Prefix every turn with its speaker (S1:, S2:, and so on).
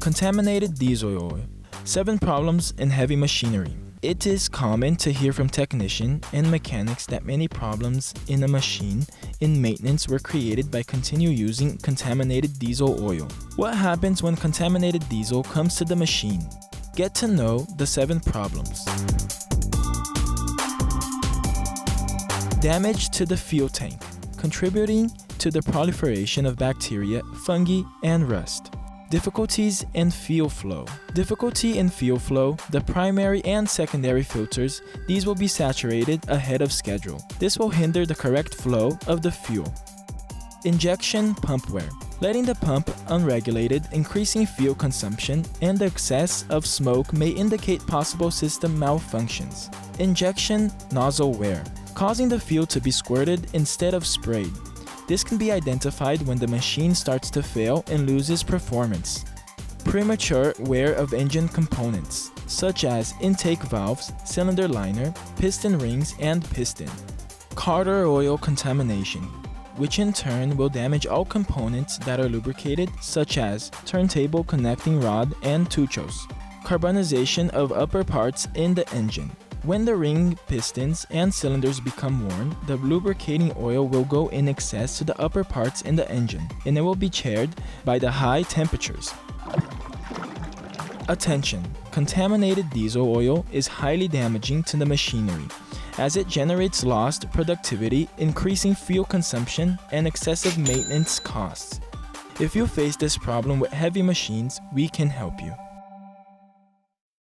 S1: Contaminated diesel oil. 7 problems in heavy machinery. It is common to hear from technicians and mechanics that many problems in a machine in maintenance were created by continue using contaminated diesel oil. What happens when contaminated diesel comes to the machine? Get to know the 7 problems. Damage to the fuel tank, contributing to the proliferation of bacteria, fungi, and rust. Difficulties in fuel flow. Difficulty in fuel flow, the primary and secondary filters, these will be saturated ahead of schedule. This will hinder the correct flow of the fuel. Injection pump wear. Letting the pump unregulated, increasing fuel consumption, and the excess of smoke may indicate possible system malfunctions. Injection nozzle wear, causing the fuel to be squirted instead of sprayed. This can be identified when the machine starts to fail and loses performance. Premature wear of engine components, such as intake valves, cylinder liner, piston rings, and piston. Carburetor oil contamination, which in turn will damage all components that are lubricated, such as turntable connecting rod and tuchos. Carbonization of upper parts in the engine. When the ring, pistons, and cylinders become worn, the lubricating oil will go in excess to the upper parts in the engine, and it will be charred by the high temperatures. Attention! Contaminated diesel oil is highly damaging to the machinery, as it generates lost productivity, increasing fuel consumption, and excessive maintenance costs. If you face this problem with heavy machines, we can help you.